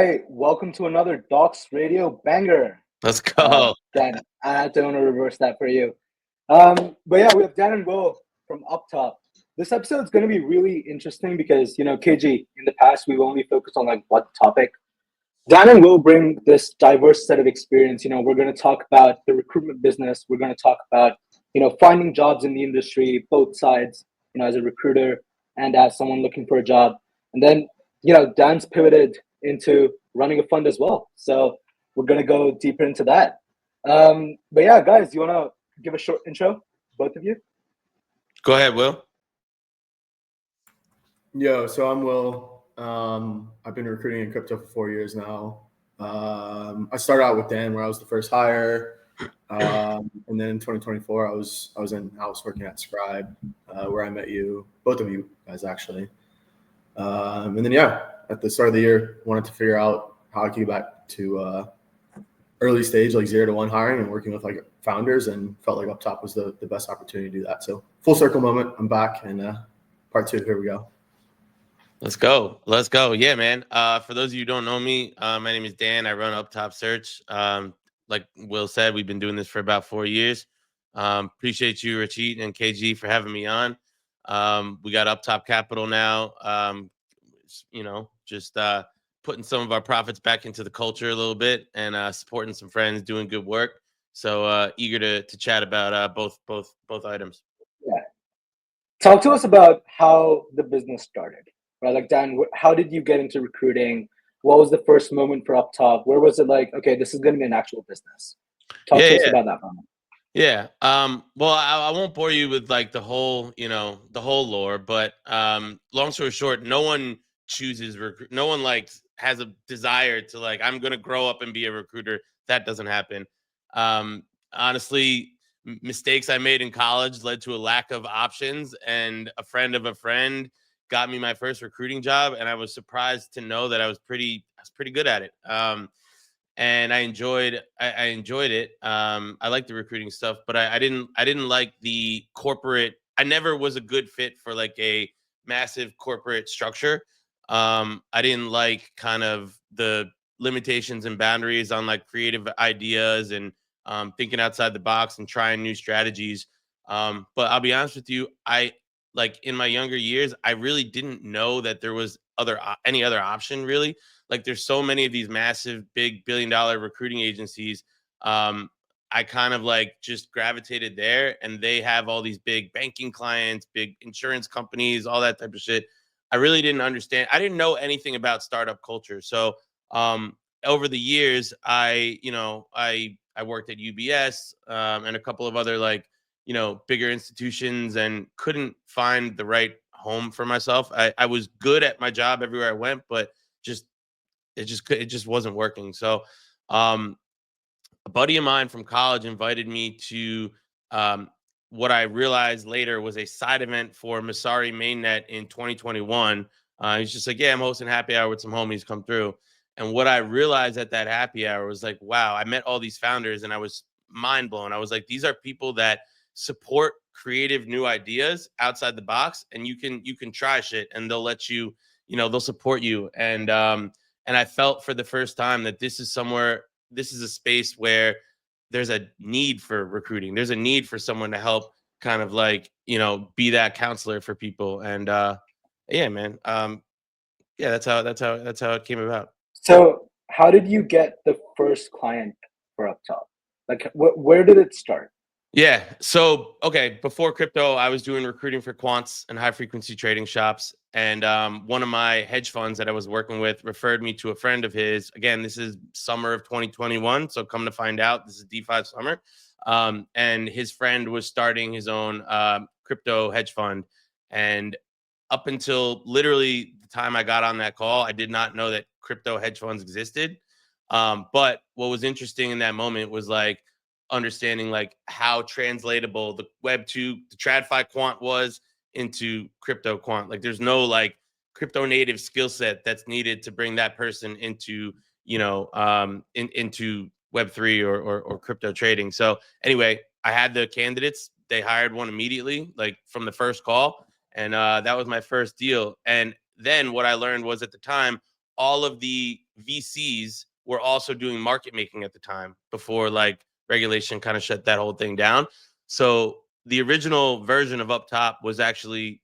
right, welcome to another Docs Radio banger. Let's go. Dan, I don't want to reverse that for you. But yeah, we have Dan and Will from Up Top. This episode is going to be really interesting because, KG, in the past, we've only focused on like one topic. Dan and Will bring this diverse set of experience. We're going to talk about the recruitment business. We're going to talk about, finding jobs in the industry, both sides, as a recruiter and as someone looking for a job. And then, Dan's pivoted into running a fund as well. So we're going to go deeper into that. But yeah, guys, you want to give a short intro, both of you? Go ahead, Will. Yo, so I'm Will. I've been recruiting in crypto for 4 years now. I started out with Dan, where I was the first hire, and then in 2024, I was in-house working at Scribe, where I met you, both of you guys actually. And then at the start of the year, wanted to figure out how I could get back to early stage, like 0 to 1 hiring and working with like founders, and felt like Up Top was the best opportunity to do that. So full circle moment, I'm back, and part 2, here we go. Let's go. Yeah, man. For those of you who don't know me, my name is Dan. I run Up Top Search. Like Will said, we've been doing this for about 4 years. Appreciate you, Rachit and KG, for having me on. We got Up Top Capital now. Just putting some of our profits back into the culture a little bit, and supporting some friends doing good work. So eager to chat about both items. Yeah. Talk to us about how the business started. Right, like Dan, how did you get into recruiting? What was the first moment for Up Top? Where was it like, okay, this is going to be an actual business? Talk to us about that moment. Yeah. Well, I won't bore you with like the whole lore, but long story short, no one chooses recruit. No one like has a desire to like, I'm going to grow up and be a recruiter. That doesn't happen. Honestly, mistakes I made in college led to a lack of options, and a friend of a friend got me my first recruiting job, and I was surprised to know that I was pretty good at it. And I enjoyed it. I liked the recruiting stuff, but I didn't like the corporate. I never was a good fit for like a massive corporate structure. I didn't like kind of the limitations and boundaries on like creative ideas and thinking outside the box and trying new strategies. But I'll be honest with you, like in my younger years, I really didn't know that there was any other option really. Like there's so many of these massive, big billion-dollar recruiting agencies. I kind of like just gravitated there, and they have all these big banking clients, big insurance companies, all that type of shit. I really didn't understand. I didn't know anything about startup culture. So over the years, I worked at UBS and a couple of other like, bigger institutions, and couldn't find the right home for myself. I was good at my job everywhere I went, but it just wasn't working. So a buddy of mine from college invited me to what I realized later was a side event for Masari Mainnet in 2021. He's just like, yeah, I'm hosting happy hour with some homies, come through. And what I realized at that happy hour was like, wow, I met all these founders, and I was mind blown. I was like, these are people that support creative new ideas outside the box, and you can try shit, and they'll let you, they'll support you. And I felt for the first time that this is a space where there's a need for recruiting. There's a need for someone to help kind of like, be that counselor for people. And yeah, man. That's how it came about. So how did you get the first client for Up Top? Like where did it start? Yeah. So, okay, before crypto, I was doing recruiting for quants and high frequency trading shops. And one of my hedge funds that I was working with referred me to a friend of his. Again, this is summer of 2021. So come to find out, this is DeFi summer. And his friend was starting his own crypto hedge fund. And up until literally the time I got on that call, I did not know that crypto hedge funds existed. But what was interesting in that moment was like, understanding like how translatable the Web2, the TradFi quant was into crypto quant. Like there's no like crypto native skill set that's needed to bring that person into, into Web3 or crypto trading. So anyway, I had the candidates. They hired one immediately, like from the first call. And that was my first deal. And then what I learned was at the time, all of the VCs were also doing market making at the time before like regulation kind of shut that whole thing down. So the original version of Up Top was actually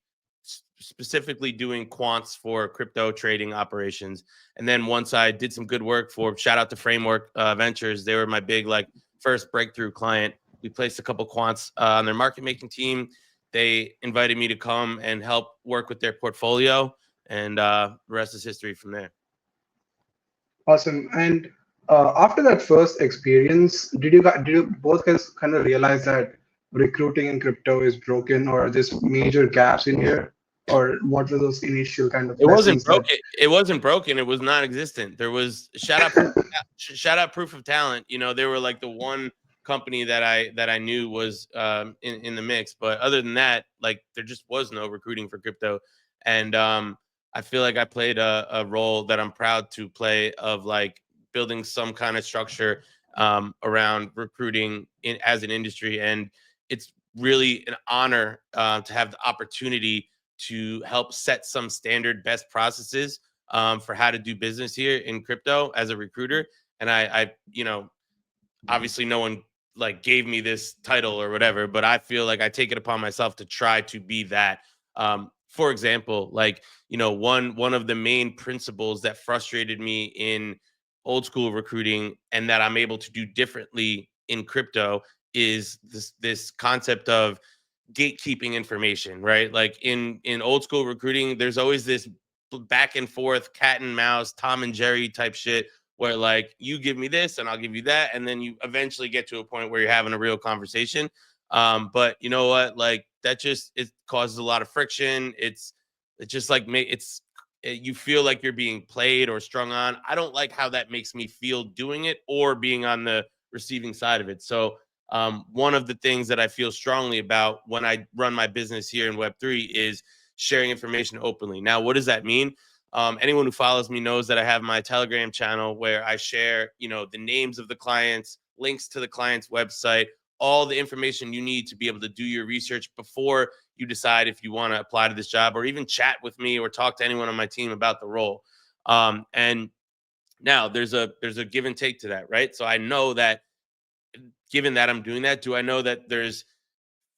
specifically doing quants for crypto trading operations. And then once I did some good work for, shout out to Framework Ventures, they were my big like first breakthrough client. We placed a couple quants on their market making team. They invited me to come and help work with their portfolio, and the rest is history from there. Awesome. And after that first experience, did you both guys kind of realize that recruiting in crypto is broken, or there's major gaps in here, or what were those initial kind of? It wasn't broken. It wasn't broken. It was non-existent. There was shout out Proof of Talent. You know, they were like the one company that I knew was in the mix. But other than that, like there just was no recruiting for crypto, and I feel like I played a role that I'm proud to play of like building some kind of structure around recruiting as an industry. And it's really an honor to have the opportunity to help set some standard best processes for how to do business here in crypto as a recruiter. And I you know, obviously no one like gave me this title or whatever, but I feel like I take it upon myself to try to be that. For example, like, you know, one of the main principles that frustrated me in old school recruiting and that I'm able to do differently in crypto is this concept of gatekeeping information, right? Like in old school recruiting, there's always this back and forth cat and mouse, Tom and Jerry type shit where like you give me this and I'll give you that, and then you eventually get to a point where you're having a real conversation. But you know what? Like that just, it causes a lot of friction. It's just like you feel like you're being played or strung on. I don't like how that makes me feel doing it or being on the receiving side of it. So one of the things that I feel strongly about when I run my business here in Web3 is sharing information openly. Now, what does that mean? Anyone who follows me knows that I have my Telegram channel where I share, you know, the names of the clients, links to the client's website, all the information you need to be able to do your research before you decide if you want to apply to this job or even chat with me or talk to anyone on my team about the role. And now there's a give and take to that, right? So I know that given that I'm doing that, do I know that there's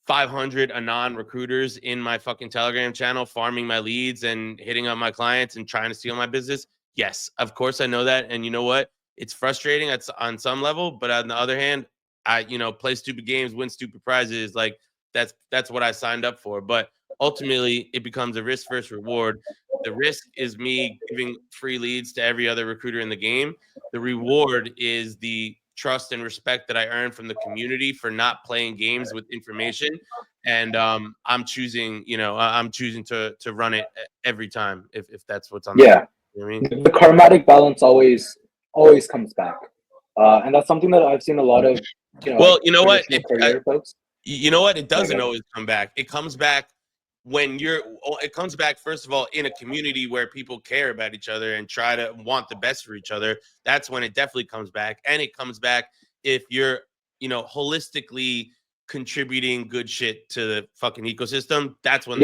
500 anon recruiters in my fucking Telegram channel farming my leads and hitting up my clients and trying to steal my business? Yes, of course I know that. And you know what? It's frustrating on some level, but on the other hand, I, you know, play stupid games, win stupid prizes. Like that's what I signed up for. But ultimately it becomes a risk versus reward. The risk is me giving free leads to every other recruiter in the game. The reward is the trust and respect that I earn from the community for not playing games with information. And I'm choosing, you know, I'm choosing to run it every time if that's what's on. Yeah, you know what I mean? The karmatic balance always comes back, and that's something that I've seen a lot of. You know, well, you know what? Career folks. You know what? It doesn't always come back. It comes back when it comes back, first of all, in a community where people care about each other and try to want the best for each other. That's when it definitely comes back. And it comes back if you're, you know, holistically contributing good shit to the fucking ecosystem. That's when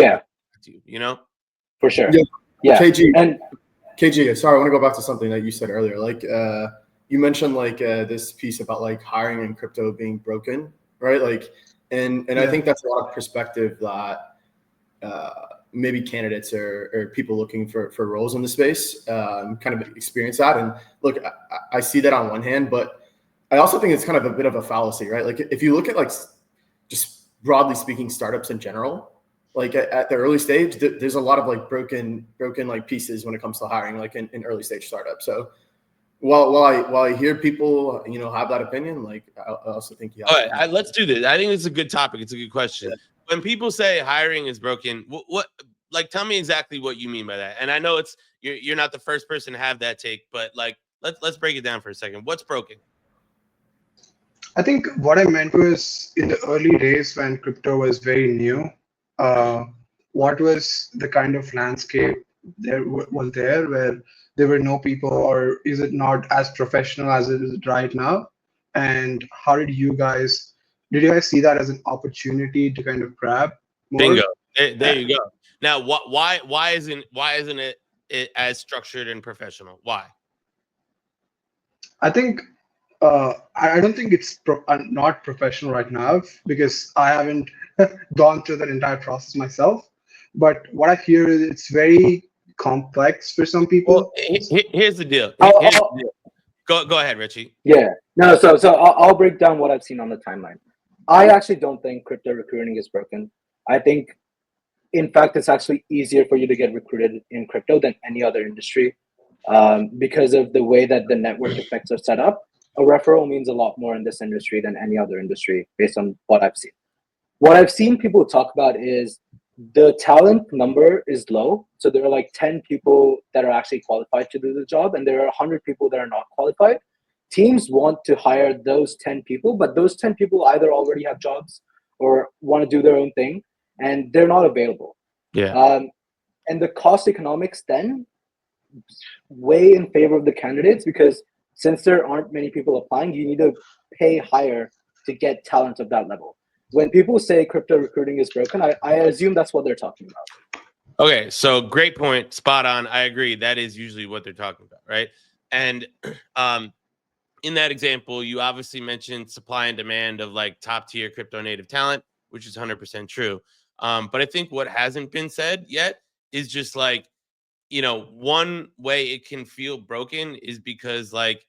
you know? For sure. Yeah. KG, sorry, I want to go back to something that you said earlier. Like you mentioned like this piece about like hiring in crypto being broken, right? Like, and I think that's a lot of perspective that maybe candidates or people looking for roles in the space kind of experience that. And look, I see that on one hand, but I also think it's kind of a bit of a fallacy, right? Like if you look at like just broadly speaking startups in general, like at the early stage, there's a lot of like broken like pieces when it comes to hiring, like in early stage startups. So while I hear people, you know, have that opinion, like I also think you have. All right, let's do this. I think it's a good topic. It's a good question. Yeah. When people say hiring is broken, what like tell me exactly what you mean by that. And I know you're not the first person to have that take, but like let's break it down for a second. What's broken? I think what I meant was in the early days when crypto was very new, what was the kind of landscape there where there were no people, or is it not as professional as it is right now? And how did you guys see that as an opportunity to kind of grab more? Bingo. There you go. Now, why isn't it it as structured and professional? Why? I think I don't think it's not professional right now because I haven't gone through that entire process myself. But what I hear is it's very complex for some people. Well, here's the deal. I'll- Here's the I'll- deal. Go ahead, Richie. Yeah. No, so I'll break down what I've seen on the timeline. I actually don't think crypto recruiting is broken. I think, in fact, it's actually easier for you to get recruited in crypto than any other industry because of the way that the network effects are set up. A referral means a lot more in this industry than any other industry based on what I've seen. What I've seen people talk about is the talent number is low. So there are like 10 people that are actually qualified to do the job, and there are 100 people that are not qualified. Teams want to hire those 10 people, but those 10 people either already have jobs or want to do their own thing, and they're not available. Yeah. And the cost economics then way in favor of the candidates because since there aren't many people applying, you need to pay higher to get talent of that level. When people say crypto recruiting is broken, I assume that's what they're talking about. Okay, so great point, spot on. I agree. That is usually what they're talking about, right? And in that example, you obviously mentioned supply and demand of like top tier crypto native talent, which is 100% true. But I think what hasn't been said yet is just like, one way it can feel broken is because like,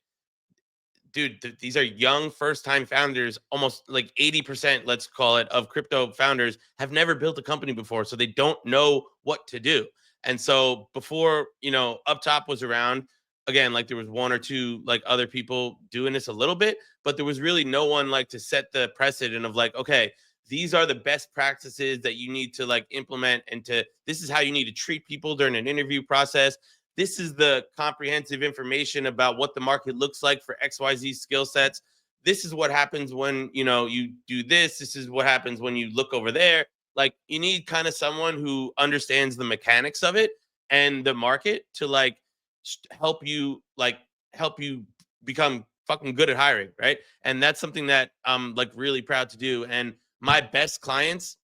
dude, these are young first-time founders. Almost like 80%, let's call it, of crypto founders have never built a company before, so they don't know what to do. And so before, Up Top was around, again, like there was one or two like other people doing this a little bit, but there was really no one like to set the precedent of like, okay, these are the best practices that you need to like implement, and this is how you need to treat people during an interview process. This is the comprehensive information about what the market looks like for XYZ skill sets. This is what happens when, you do this. This is what happens when you look over there. Like you need kind of someone who understands the mechanics of it and the market to like help you become fucking good at hiring. Right. And that's something that I'm like really proud to do. And my best clients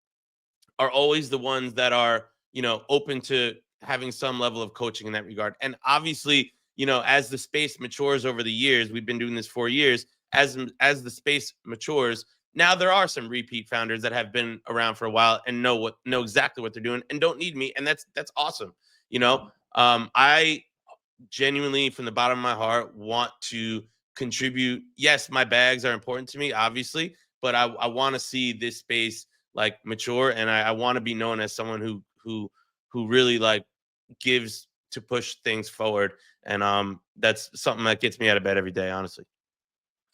are always the ones that are, open to having some level of coaching in that regard. And obviously, as the space matures over the years, we've been doing this 4 years, as the space matures, now there are some repeat founders that have been around for a while and know exactly what they're doing and don't need me. And that's awesome. I genuinely, from the bottom of my heart, want to contribute. Yes, my bags are important to me, obviously, but I want to see this space like mature, and I want to be known as someone who really like gives to push things forward. And that's something that gets me out of bed every day, honestly.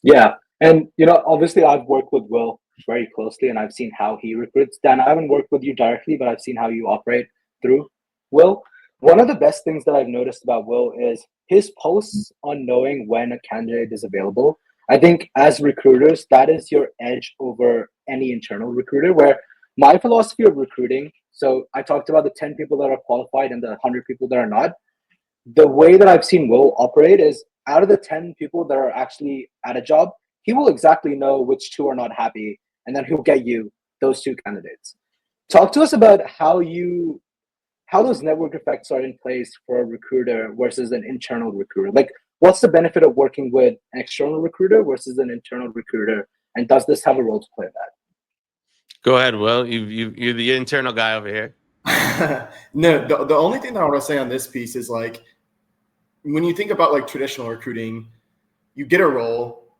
Yeah. And, obviously I've worked with Will very closely and I've seen how he recruits. Dan, I haven't worked with you directly, but I've seen how you operate through Will. One of the best things that I've noticed about Will is his posts on knowing when a candidate is available. I think as recruiters, that is your edge over any internal recruiter, where my philosophy of recruiting, so I talked about the 10 people that are qualified and the 100 people that are not. The way that I've seen Will operate is out of the 10 people that are actually at a job, he will exactly know which 2 are not happy, and then he'll get you those 2 candidates. Talk to us about how those network effects are in place for a recruiter versus an internal recruiter. Like, what's the benefit of working with an external recruiter versus an internal recruiter? And does this have a role to play in that? Go ahead, Will. You're the internal guy over here. No, the only thing that I want to say on this piece is like, when you think about like traditional recruiting, you get a role,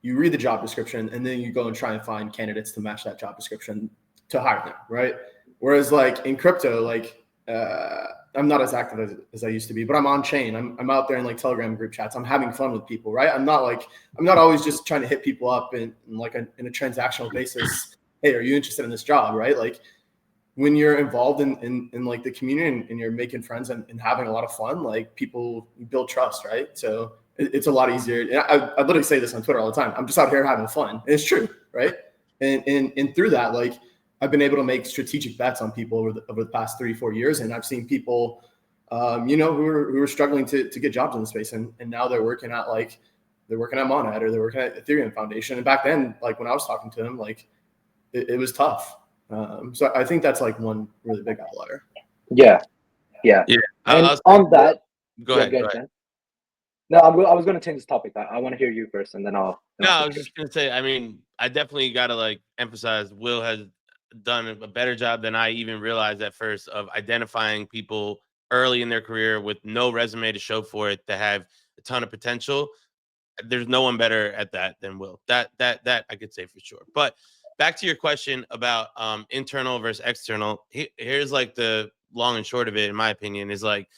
you read the job description, and then you go and try and find candidates to match that job description to hire them, right? Whereas like in crypto, like I'm not as active as I used to be, but I'm on chain. I'm out there in like Telegram group chats. I'm having fun with people, right? I'm not always just trying to hit people up in a transactional basis. Hey, are you interested in this job, right? Like when you're involved in like the community and you're making friends and having a lot of fun, like people build trust, right? So it's a lot easier. And I literally say this on Twitter all the time. I'm just out here having fun. And it's true, right? And through that, like I've been able to make strategic bets on people over the past 3-4 years. And I've seen people, who are struggling to get jobs in the space. And now they're working at Monad, or they're working at Ethereum Foundation. And back then, like when I was talking to them, like it was tough. So I think that's like one really big outlier. Yeah. Yeah. Yeah. And I'll say, on that, go yeah, ahead. go Go ahead, ahead. Dan. No, I was going to change this topic. I want to hear you first, and then I'll. No, I was just gonna say. I mean, I definitely got to like emphasize. Will has done a better job than I even realized at first of identifying people early in their career with no resume to show for it that have a ton of potential. There's no one better at that than Will. That I could say for sure. But back to your question about internal versus external. Here's like the long and short of it, in my opinion, is like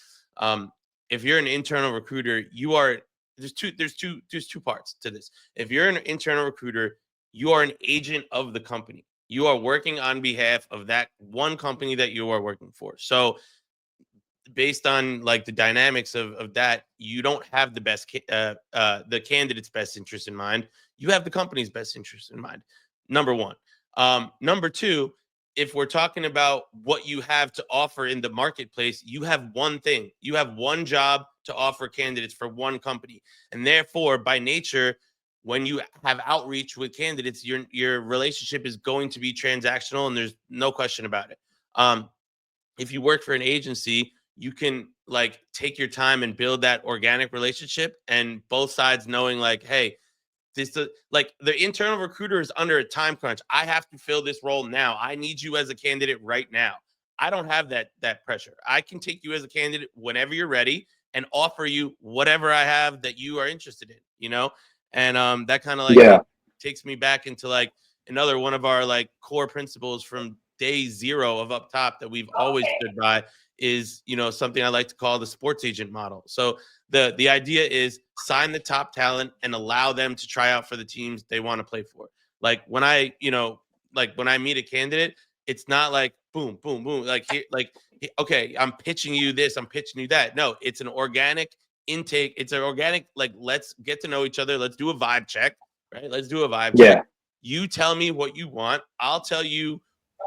if you're an internal recruiter, you are there's two parts to this. If you're an internal recruiter, you are an agent of the company. You are working on behalf of that one company that you are working for. So based on like the dynamics of that, you don't have the the candidate's best interest in mind. You have the company's best interest in mind. Number one. Number two, if we're talking about what you have to offer in the marketplace, you have one thing. You have one job to offer candidates for one company, and therefore, by nature, when you have outreach with candidates, your relationship is going to be transactional, and there's no question about it. If you work for an agency, you can like take your time and build that organic relationship, and both sides knowing like, hey, like the internal recruiter is under a time crunch. I have to fill this role now. I need you as a candidate right now. I don't have that pressure. I can take you as a candidate whenever you're ready and offer you whatever I have that you are interested in, you know? And that kind of like takes me back into like another one of our like core principles from day zero of Up Top that we've always stood by is, you know, something I like to call the sports agent model. So the idea is sign the top talent and allow them to try out for the teams they want to play for. Like when I, you know, like when I meet a candidate, it's not like boom, boom, boom. Okay, I'm pitching you this, I'm pitching you that. No, it's an organic intake. It's an organic, like, let's get to know each other. Let's do a vibe check, right? Let's do a vibe check. You tell me what you want. I'll tell you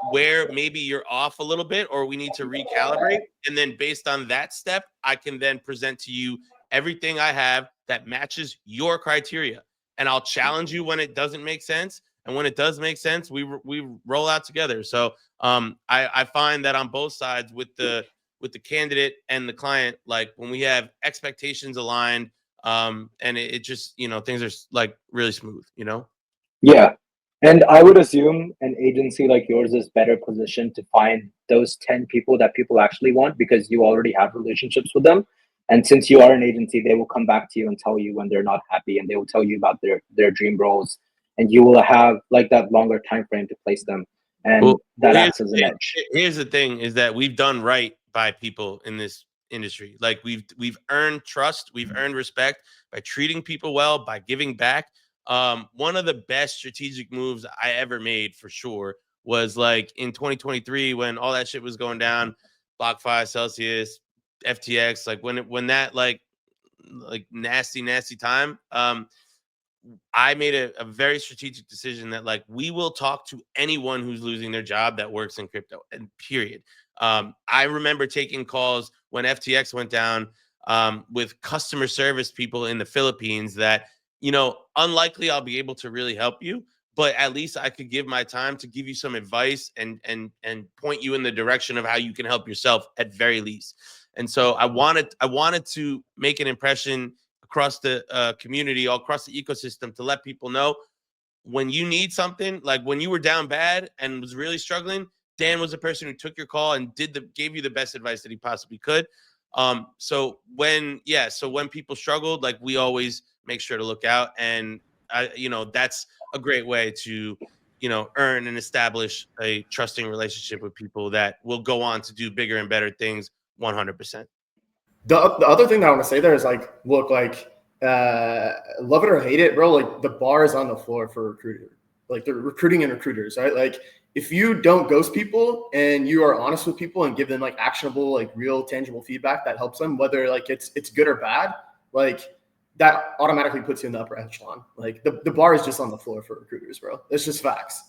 where maybe you're off a little bit or we need to recalibrate. And then based on that step, I can then present to you everything I have that matches your criteria. And I'll challenge you when it doesn't make sense. And when it does make sense, we roll out together. So I find that on both sides with the candidate and the client, like when we have expectations aligned, and it just, you know, things are like really smooth, you know? Yeah. And I would assume an agency like yours is better positioned to find those 10 people that people actually want because you already have relationships with them. And since you are an agency, they will come back to you and tell you when they're not happy, and they will tell you about their dream roles, and you will have like that longer time frame to place them. And that acts as an edge. Here's the thing is that we've done right by people in this industry. Like we've earned trust, we've earned respect by treating people well, by giving back. One of the best strategic moves I ever made for sure was like in 2023 when all that shit was going down, BlockFi, Celsius, FTX, like when that like nasty time, I made a very strategic decision that like we will talk to anyone who's losing their job that works in crypto, and period. I remember taking calls when FTX went down with customer service people in the Philippines that, you know, unlikely I'll be able to really help you, but at least I could give my time to give you some advice and point you in the direction of how you can help yourself at very least. And so I wanted to make an impression across the community, all across the ecosystem, to let people know when you need something, like when you were down bad and was really struggling, Dan was the person who took your call and gave you the best advice that he possibly could. So when people struggled, like we always make sure to look out, and you know, that's a great way to, you know, earn and establish a trusting relationship with people that will go on to do bigger and better things 100%. The other thing that I want to say there is like, look, like, love it or hate it, bro. Like the bar is on the floor for recruiter, like the recruiting and recruiters, right? Like if you don't ghost people and you are honest with people and give them like actionable, like real tangible feedback that helps them, whether like it's good or bad, like that automatically puts you in the upper echelon. Like the bar is just on the floor for recruiters, bro. It's just facts.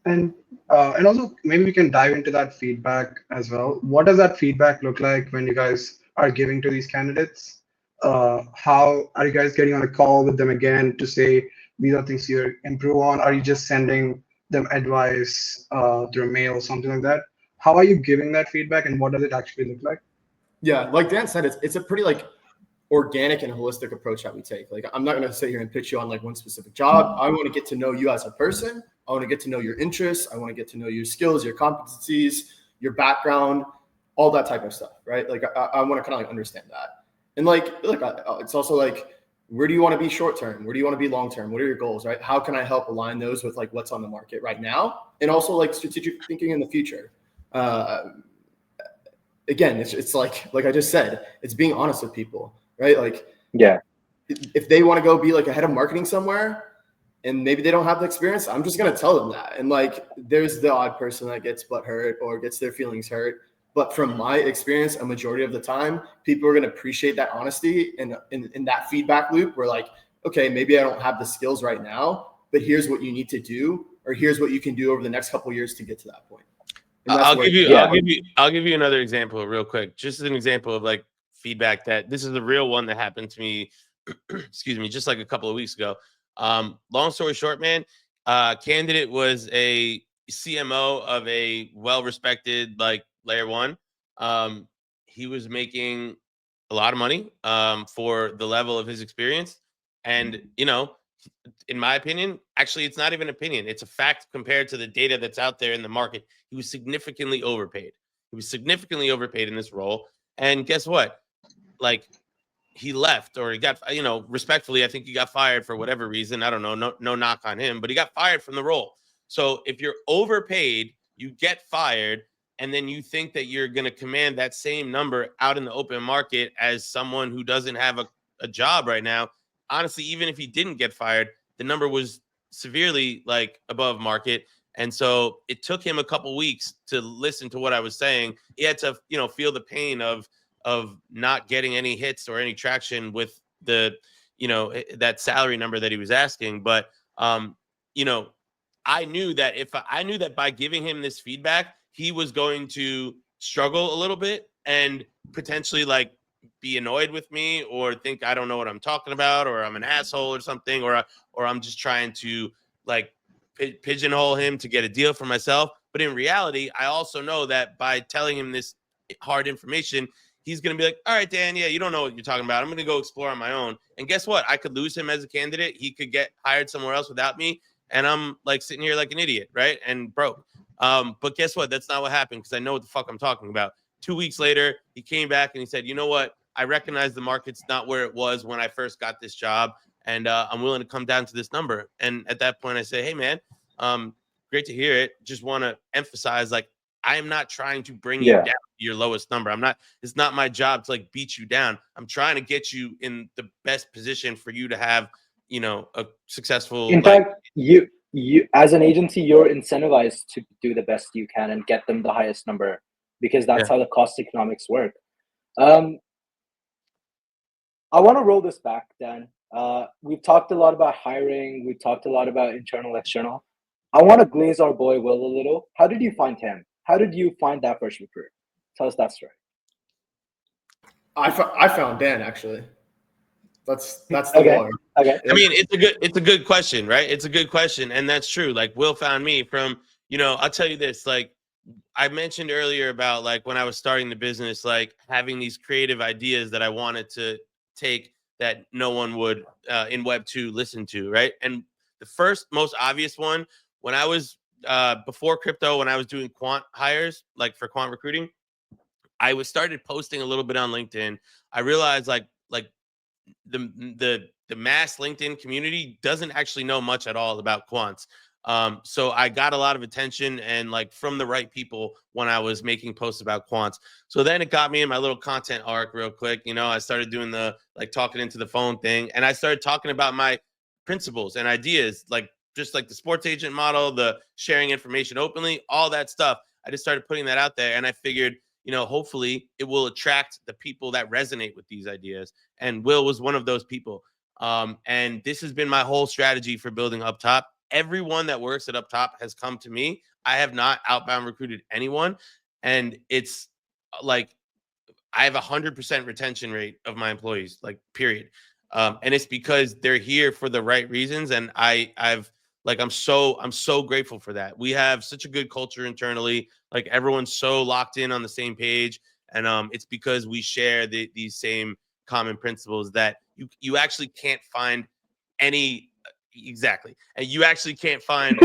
And also maybe we can dive into that feedback as well. What does that feedback look like when you guys are giving to these candidates? How are you guys getting on a call with them again to say these are things you improve on? Are you just sending them advice through mail or something like that? How are you giving that feedback, and what does it actually look like? Yeah, like Dan said, it's a pretty like organic and holistic approach that we take. Like, I'm not going to sit here and pitch you on like one specific job. I want to get to know you as a person. I want to get to know your interests. I want to get to know your skills, your competencies, your background, all that type of stuff, right? Like, I want to kind of like understand that. And like, it's also like, where do you want to be short term? Where do you want to be long term? What are your goals, right? How can I help align those with like what's on the market right now, and also like strategic thinking in the future? Again, it's like I just said, it's being honest with people, right? Like, Yeah. if they want to go be like a head of marketing somewhere and maybe they don't have the experience, I'm just going to tell them that. And like, there's the odd person that gets butt hurt or gets their feelings hurt. But from my experience, a majority of the time, people are going to appreciate that honesty and in that feedback loop where like, okay, maybe I don't have the skills right now, but here's what you need to do, or here's what you can do over the next couple of years to get to that point. I'll give you another example real quick. Just as an example of like feedback that this is the real one that happened to me, excuse me, just like a couple of weeks ago. Long story short, man, candidate was a CMO of a well-respected like layer one. He was making a lot of money for the level of his experience. And, you know, in my opinion, actually, it's not even an opinion. It's a fact compared to the data that's out there in the market. He was significantly overpaid. He was significantly overpaid in this role. And guess what? Like, he left, or he got, you know, respectfully, I think he got fired for whatever reason. I don't know. No knock on him, but he got fired from the role. So if you're overpaid, you get fired, and then you think that you're going to command that same number out in the open market as someone who doesn't have a job right now. Honestly, even if he didn't get fired, the number was severely like above market. And so it took him a couple weeks to listen to what I was saying. He had to, you know, feel the pain of not getting any hits or any traction with the, you know, that salary number that he was asking. But, you know, I knew that by giving him this feedback, he was going to struggle a little bit and potentially like be annoyed with me or think I don't know what I'm talking about, or I'm an asshole or something, or I'm just trying to like pigeonhole him to get a deal for myself. But in reality, I also know that by telling him this hard information, he's going to be like, all right, Dan, yeah, you don't know what you're talking about. I'm going to go explore on my own. And guess what? I could lose him as a candidate. He could get hired somewhere else without me. And I'm like sitting here like an idiot, right? And broke. But guess what? That's not what happened, because I know what the fuck I'm talking about. 2 weeks later, he came back and he said, you know what? I recognize the market's not where it was when I first got this job, and I'm willing to come down to this number. And at that point, I say, hey, man, great to hear it. Just want to emphasize, like, I am not trying to bring you down to your lowest number. It's not my job to like beat you down. I'm trying to get you in the best position for you to have, you know, a successful. In fact, you as an agency, you're incentivized to do the best you can and get them the highest number, because that's how the cost economics work. I want to roll this back, Dan. We've talked a lot about hiring. We've talked a lot about internal, external. I want to glaze our boy Will a little. How did you find him? How did you find that first recruit? Tell us that story. I found Dan, actually. That's the okay. lore. Okay. I mean, it's a good question, right? It's a good question, and that's true. Like, Will found me from, you know, I'll tell you this. Like, I mentioned earlier about like when I was starting the business, like having these creative ideas that I wanted to take that no one would in Web 2 listen to, right? And the first most obvious one, when I was before crypto, when I was doing quant hires, like for quant recruiting, I started posting a little bit on LinkedIn. I realized like the mass LinkedIn community doesn't actually know much at all about quants. So I got a lot of attention and like from the right people when I was making posts about quants. So then it got me in my little content arc real quick. You know, I started doing the like talking into the phone thing, and I started talking about my principles and ideas, like just like the sports agent model, the sharing information openly, all that stuff. I just started putting that out there, and I figured, you know, hopefully it will attract the people that resonate with these ideas. And Will was one of those people. And this has been my whole strategy for building Up Top. Everyone that works at Up Top has come to me. I have not outbound recruited anyone. And it's like, I have 100% retention rate of my employees, like period. And it's because they're here for the right reasons. And I'm so grateful for that. We have such a good culture internally. Like everyone's so locked in on the same page. And it's because we share these same common principles that you actually can't find any exactly, and you actually can't find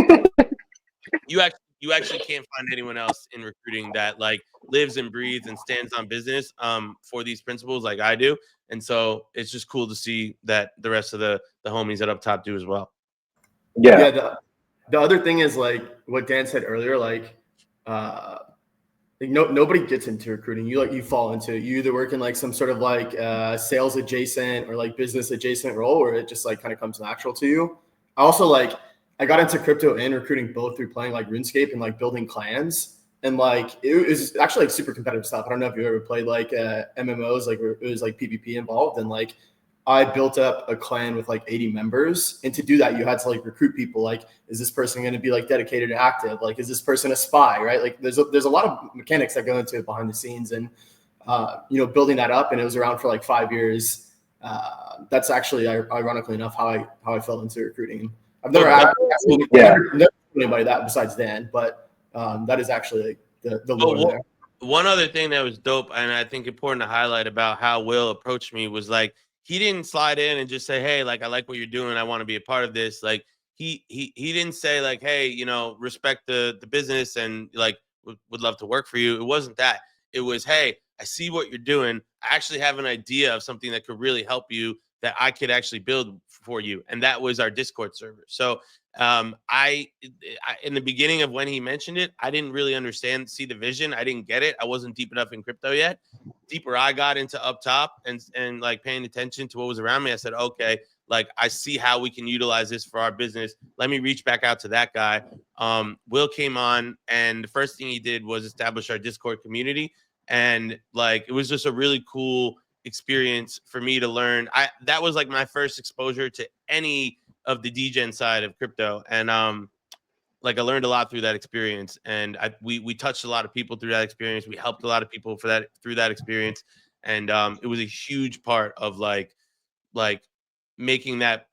you actually can't find anyone else in recruiting that like lives and breathes and stands on business for these principles like I do. And so it's just cool to see that the rest of the homies at Up Top do as well. Yeah. The other thing is like what Dan said earlier, like nobody gets into recruiting. You fall into it. You either work in like some sort of like sales adjacent or like business adjacent role where it just like kind of comes natural to you. I got into crypto and recruiting both through playing like RuneScape and like building clans. And like it was actually like super competitive stuff. I don't know if you ever played like MMOs, like it was like PvP involved. And like I built up a clan with like 80 members. And to do that, you had to like recruit people. Like, is this person going to be like dedicated and active? Like, is this person a spy? Right? Like there's a lot of mechanics that go into it behind the scenes and, building that up. And it was around for like 5 years. That's actually ironically enough how I fell into recruiting. I've never asked anybody that besides Dan, but that is actually like the lore there. One other thing that was dope, and I think important to highlight about how Will approached me was like he didn't slide in and just say, "Hey, like I like what you're doing. I want to be a part of this." Like he didn't say like, "Hey, respect the business and like would love to work for you." It wasn't that. It was, "Hey, I see what you're doing. I actually have an idea of something that could really help you that I could actually build for you." And that was our Discord server. So I in the beginning of when he mentioned it, I didn't really see the vision. I didn't get it. I wasn't deep enough in crypto yet. Deeper I got into Up Top and like paying attention to what was around me, I said, okay, like I see how we can utilize this for our business. Let me reach back out to that guy. Will came on, and the first thing he did was establish our Discord community. And like it was just a really cool experience for me to learn. That was like my first exposure to any of the degen side of crypto, and like I learned a lot through that experience, and we touched a lot of people through that experience. We helped a lot of people through that experience, and it was a huge part of like making that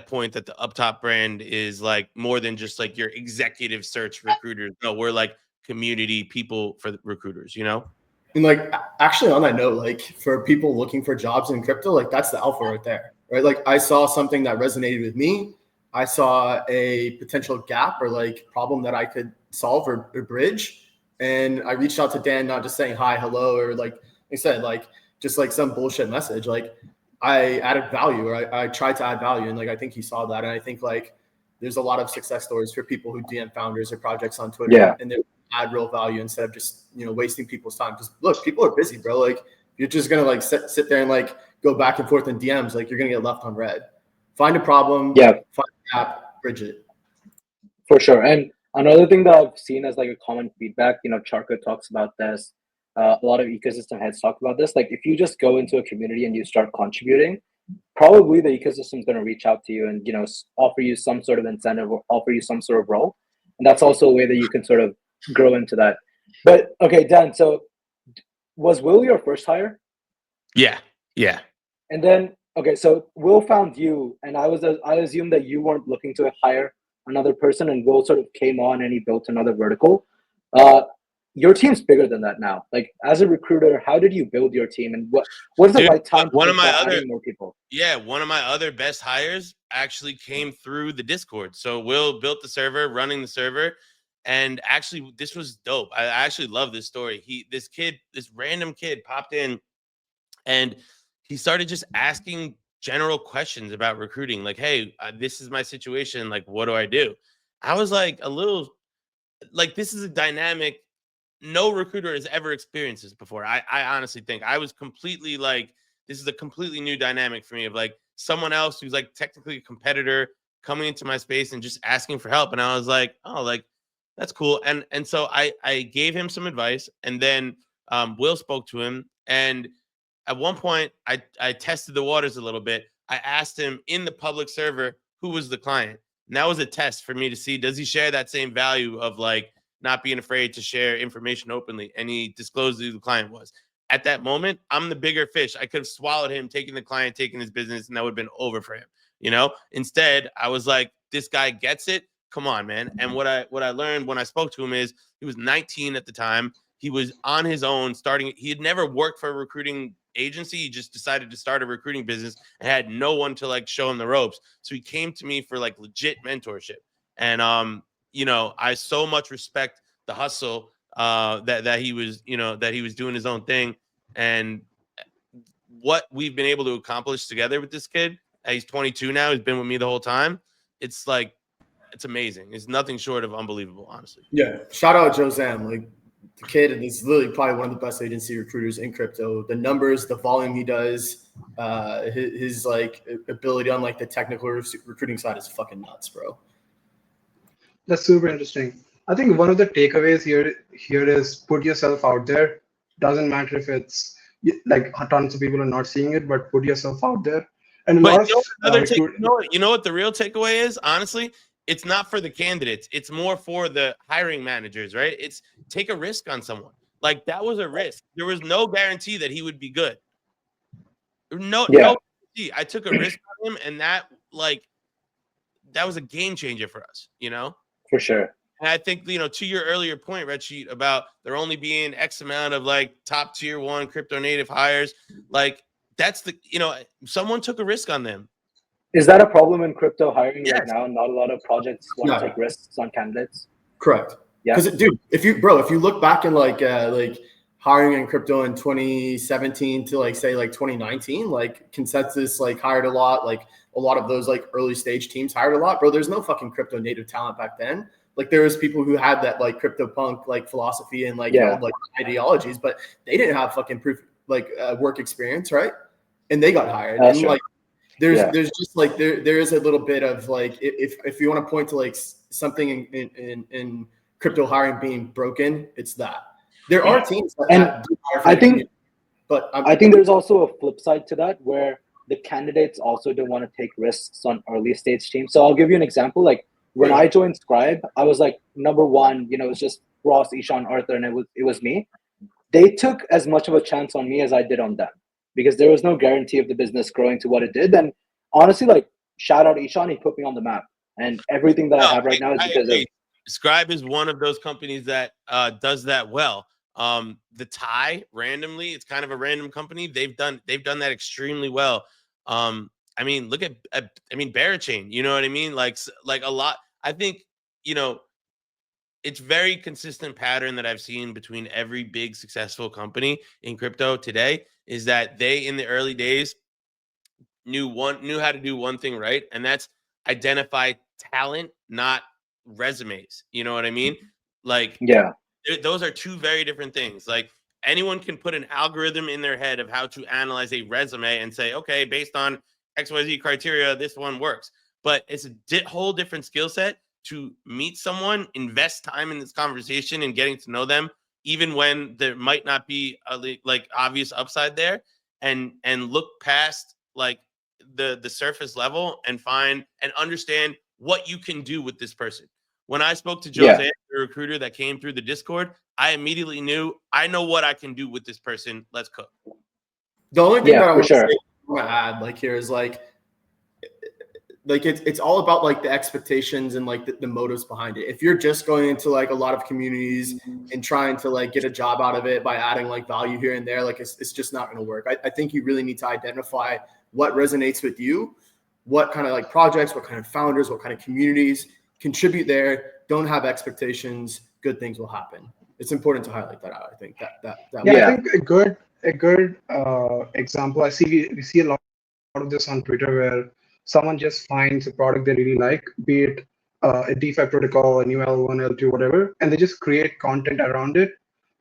point that the Up Top brand is like more than just like your executive search recruiters. No, we're like community people for the recruiters, And like actually on that note, like for people looking for jobs in crypto, like that's the alpha right there, right? Like I saw something that resonated with me. I saw a potential gap or like problem that I could solve or bridge. And I reached out to Dan, not just saying hi, hello, or like I said, like just like some bullshit message. Like I added value, or I tried to add value. And like I think he saw that. And I think like there's a lot of success stories for people who DM founders or projects on Twitter and they add real value instead of just, wasting people's time. Because look, people are busy, bro. Like you're just going to like sit there and like go back and forth in DMs. Like you're going to get left on red. Find a problem. Find a gap, bridge it. For sure. And another thing that I've seen as like a common feedback, Charco talks about this. A lot of ecosystem heads talk about this. Like if you just go into a community and you start contributing, probably the ecosystem is going to reach out to you and, offer you some sort of incentive or offer you some sort of role. And that's also a way that you can sort of grow into that. But okay, Dan, so was Will your first hire? Yeah. And then, okay, so Will found you, and I assume that you weren't looking to hire another person, and Will sort of came on and he built another vertical. Your team's bigger than that now. Like as a recruiter, how did you build your team, and what is the right time to hiring more people? Yeah, one of my other best hires actually came through the Discord. So Will built the server, running the server. And actually, this was dope. I actually love this story. This random kid popped in and he started just asking general questions about recruiting. Like, hey, this is my situation. Like, what do I do? I was like a little like, this is a dynamic. No recruiter has ever experienced this before. I honestly think I was completely like, this is a completely new dynamic for me of like someone else who's like technically a competitor coming into my space and just asking for help. And I was like, oh, like, that's cool. And so I gave him some advice, and then Will spoke to him. And at one point I tested the waters a little bit. I asked him in the public server, who was the client? And that was a test for me to see, does he share that same value of like not being afraid to share information openly? And he disclosed who the client was. At that moment, I'm the bigger fish. I could have swallowed him, taking the client, taking his business, and that would have been over for him. Instead, I was like, this guy gets it. Come on, man. And what I learned when I spoke to him is he was 19 at the time. He was on his own starting. He had never worked for a recruiting agency. He just decided to start a recruiting business and had no one to like show him the ropes. So he came to me for like legit mentorship. And, you know, I so much respect the hustle that he was, you know, that he was doing his own thing. And what we've been able to accomplish together with this kid, he's 22 now. He's been with me the whole time. It's like, it's amazing. It's nothing short of unbelievable, honestly. Yeah. Shout out Joe Zam. Like, the kid is literally probably one of the best agency recruiters in crypto. The numbers, the volume he does, his like ability on like the technical recruiting side is fucking nuts, bro. That's super interesting. I think one of the takeaways here is put yourself out there. Doesn't matter if it's like tons of people are not seeing it, but put yourself out there. And You know what the real takeaway is? Honestly, it's not for the candidates. It's more for the hiring managers, right? It's take a risk on someone. Like, that was a risk. There was no guarantee that he would be good. No guarantee. I took a risk on him, and that was a game changer for us, you know? For sure. And I think, you know, to your earlier point, Red Sheet, about there only being X amount of like top tier 1 crypto native hires, like that's the, you know, someone took a risk on them. Is that a problem in crypto hiring Yes. right now? Not a lot of projects want to take risks on candidates. Correct. Yeah. Because, dude, if you look back in like hiring in crypto in 2017 to like say like 2019, like Consensus like hired a lot, like a lot of those like early stage teams hired a lot, bro. There's no fucking crypto native talent back then. Like, there was people who had that like crypto punk like philosophy and like held like ideologies, but they didn't have fucking proof like work experience, right? And they got hired. And sure. like there's just like there is a little bit of like, if you want to point to like something in crypto hiring being broken, it's that there are teams that do hire for I the think community, but I think there's also a flip side to that where the candidates also don't want to take risks on early stage teams. So I'll give you an example. Like, when I joined Scribe, I was like number 1. You know, it was just Ross, Ishan, Arthur, and it was me. They took as much of a chance on me as I did on them because there was no guarantee of the business growing to what it did. And honestly, like, shout out Ishan, he put me on the map. And everything that I have right now is because of Scribe is one of those companies that does that well. The Tie, randomly, it's kind of a random company. They've done that extremely well. I mean, look at Barachain, you know what I mean? Like a lot. I think, you know, it's very consistent pattern that I've seen between every big successful company in crypto today is that they, in the early days, knew how to do one thing right, and that's identify talent, not resumes. You know what I mean? Like, those are two very different things. Like, anyone can put an algorithm in their head of how to analyze a resume and say, okay, based on XYZ criteria, this one works. But it's a whole different skill set to meet someone, invest time in this conversation and getting to know them, even when there might not be a like obvious upside there, and look past like the surface level and find and understand what you can do with this person. When I spoke to Jose, the recruiter that came through the Discord, I immediately knew I know what I can do with this person. Let's cook. The only thing that I want to add like here is like it's all about like the expectations and like the motives behind it. If you're just going into like a lot of communities and trying to like get a job out of it by adding like value here and there, like it's just not going to work. I think you really need to identify what resonates with you, what kind of like projects, what kind of founders, what kind of communities contribute there. Don't have expectations. Good things will happen. It's important to highlight that out. I think that I think a good example. We see a lot of this on Twitter where someone just finds a product they really like, be it a DeFi protocol, a new L1, L2, whatever, and they just create content around it.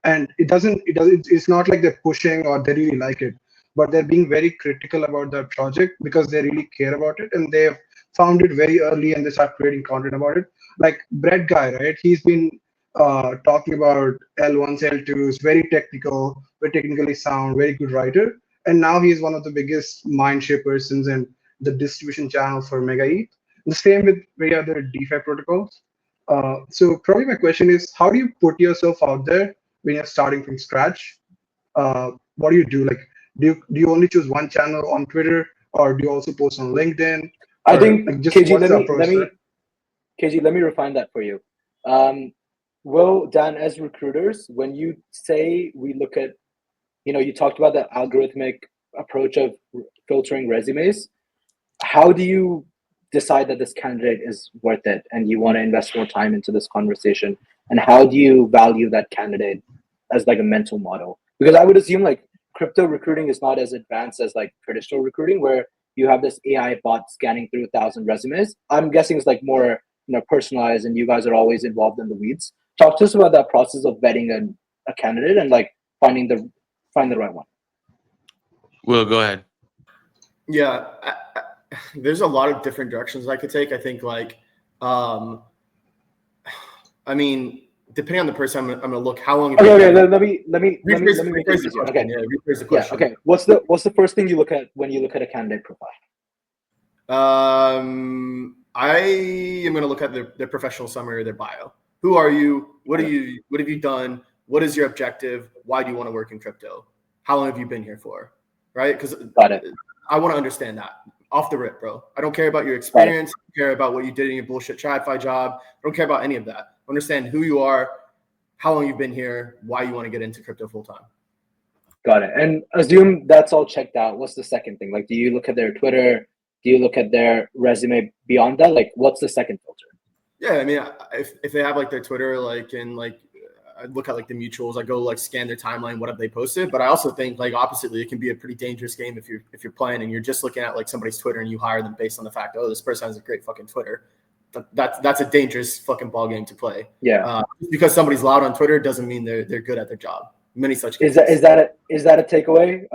And it's not like they're pushing or they really like it, but they're being very critical about that project because they really care about it and they've found it very early and they start creating content about it. Like Brett Guy, right? He's been talking about L1s, L2s, very technical, very technically sound, very good writer. And now he's one of the biggest mindshare persons in the distribution channel for Mega ETH. The same with many other DeFi protocols. So probably my question is, how do you put yourself out there when you're starting from scratch? What do you do? Like, do you only choose one channel on Twitter, or do you also post on LinkedIn? I think, like, just KG, let me refine that for you. Well, Dan, as recruiters, when you say we look at, you talked about the algorithmic approach of filtering resumes. How do you decide that this candidate is worth it and you want to invest more time into this conversation? And how do you value that candidate as like a mental model? Because I would assume like crypto recruiting is not as advanced as like traditional recruiting where you have this AI bot scanning through 1,000 resumes. I'm guessing it's like more personalized and you guys are always involved in the weeds. Talk to us about that process of vetting a candidate and like find the right one. Will, go ahead. Yeah, there's a lot of different directions I could take. I think like, I mean, depending on the person, I'm gonna look how long. Okay, let me rephrase make the it easier. question. Okay, Yeah, rephrase the question. okay. What's the first thing you look at when you look at a candidate profile? I am gonna look at their professional summary or their bio. Who are you? What have you done? What is your objective? Why do you want to work in crypto? How long have you been here for? Right? Because I want to understand that off the rip, bro. I don't care about your experience. I don't care about what you did in your bullshit TradFi job. I don't care about any of that. Understand who you are, how long you've been here, why you want to get into crypto full time. Got it. And assume that's all checked out. What's the second thing? Like, do you look at their Twitter? Do you look at their resume beyond that? Like, what's the second filter? Yeah, I mean, if they have like their Twitter, like, and like, I look at like the mutuals. I go like scan their timeline, what have they posted? But I also think like oppositely, it can be a pretty dangerous game if you're playing and you're just looking at like somebody's Twitter and you hire them based on the fact, oh, this person has a great fucking Twitter. That's a dangerous fucking ball game to play. Yeah. Just because somebody's loud on Twitter doesn't mean they're good at their job. Many such cases. Is that a takeaway?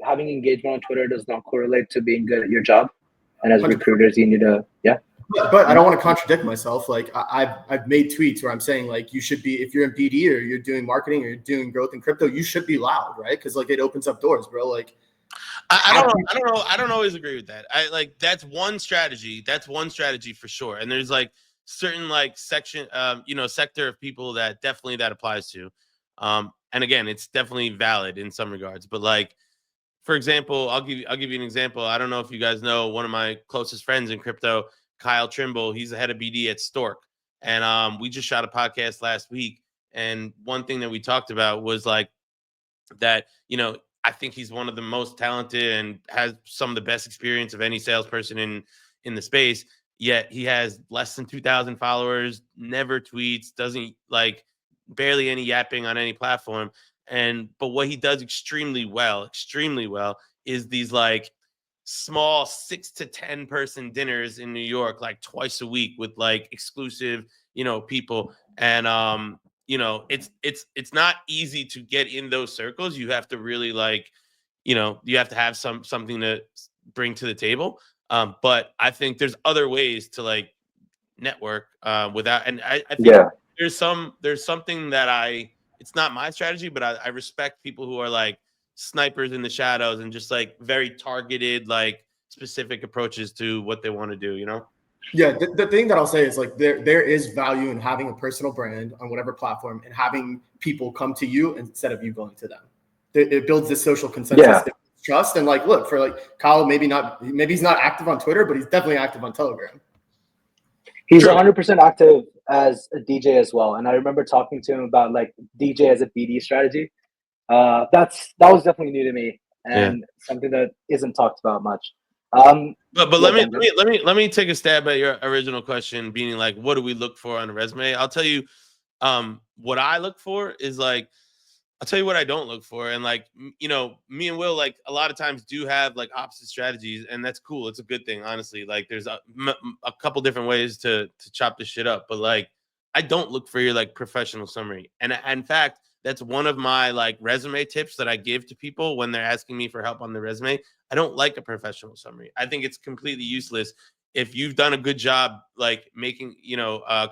Having engagement on Twitter does not correlate to being good at your job, and as 100%. Recruiters, you need to But I don't want to contradict myself. Like I've made tweets where I'm saying like you should be, if you're in BD or you're doing marketing or you're doing growth in crypto, you should be loud, right? Because like it opens up doors, bro. Like I don't always agree with that. I like that's one strategy. That's one strategy for sure. And there's like certain like section, sector of people that definitely that applies to. And again, it's definitely valid in some regards. But like, for example, I'll give you an example. I don't know if you guys know one of my closest friends in crypto, Kyle Trimble. He's the head of BD at Stork. And we just shot a podcast last week. And one thing that we talked about was like that, I think he's one of the most talented and has some of the best experience of any salesperson in the space. Yet he has less than 2,000 followers, never tweets, doesn't like barely any yapping on any platform. But what he does extremely well is these like small 6 to 10 person dinners in New York, like twice a week with like exclusive, people. And it's not easy to get in those circles. You have to really like, you have to have something to bring to the table. But I think there's other ways to like network without, and I think there's something that it's not my strategy, but I respect people who are like snipers in the shadows and just like very targeted, like specific approaches to what they want to do, Yeah, the thing that I'll say is like there is value in having a personal brand on whatever platform and having people come to you instead of you going to them. It builds this social consensus, trust, and like look for like Kyle. Maybe he's not active on Twitter, but he's definitely active on Telegram. He's 100% active as a DJ as well, and I remember talking to him about like DJ as a BD strategy. That was definitely new to me and something that isn't talked about much. But let me take a stab at your original question, being like, what do we look for on a resume? I'll tell you, what I look for is like, I'll tell you what I don't look for. And like, me and Will, like a lot of times do have like opposite strategies, and that's cool. It's a good thing, honestly. Like there's a couple different ways to chop this shit up, but like, I don't look for your like professional summary. And in fact, that's one of my like resume tips that I give to people when they're asking me for help on the resume. I don't like a professional summary. I think it's completely useless. If you've done a good job, like making,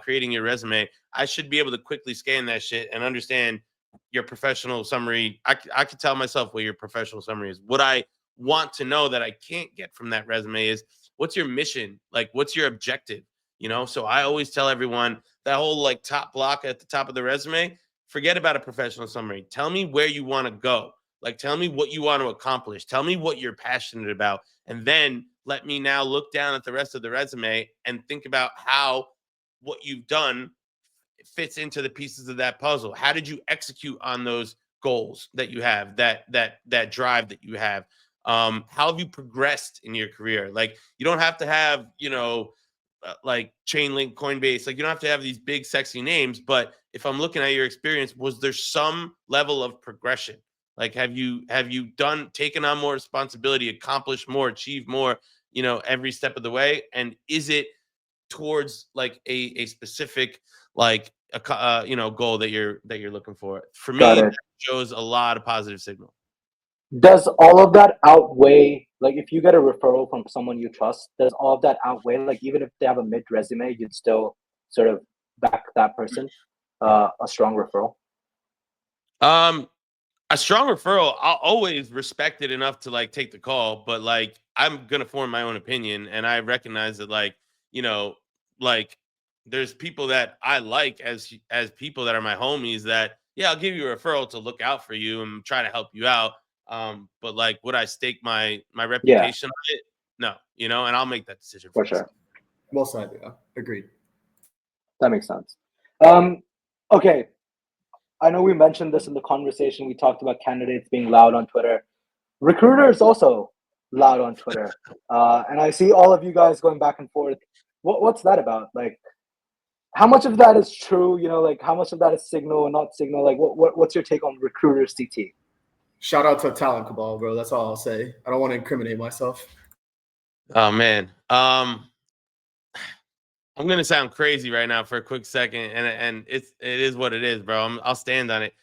creating your resume, I should be able to quickly scan that shit and understand your professional summary. I could tell myself what your professional summary is. What I want to know that I can't get from that resume is what's your mission? Like, what's your objective? So I always tell everyone that whole like top block at the top of the resume, forget about a professional summary. Tell me where you want to go. Like, tell me what you want to accomplish. Tell me what you're passionate about. And then let me now look down at the rest of the resume and think about how what you've done fits into the pieces of that puzzle. How did you execute on those goals that you have, that drive that you have? How have you progressed in your career? Like, you don't have to have, like Chainlink, Coinbase, like you don't have to have these big sexy names, but if I'm looking at your experience, was there some level of progression? Like, have you taken on more responsibility, accomplished more, achieved more, every step of the way? And is it towards like a specific, like goal that you're looking for? For me, it shows a lot of positive signal. Does all of that outweigh, like, if you get a referral from someone you trust, does all of that outweigh, like, even if they have a mid resume, you'd still sort of back that person, a strong referral? A strong referral, I'll always respect it enough to like take the call, but like I'm gonna form my own opinion, and I recognize that, like, like there's people that I like as people that are my homies that, yeah, I'll give you a referral to look out for you and try to help you out. But like, would I stake my reputation on it? No, and I'll make that decision for sure. Well said, yeah. Agreed. That makes sense. Okay. I know we mentioned this in the conversation. We talked about candidates being loud on Twitter. Recruiters also loud on Twitter. And I see all of you guys going back and forth. What's that about? Like, how much of that is true? Like, how much of that is signal and not signal? Like, what's your take on recruiters CT? Shout out to Talent Cabal, bro. That's all I'll say. I don't want to incriminate myself. Oh man. I'm gonna sound crazy right now for a quick second, and it is what it is, bro. I'll stand on it.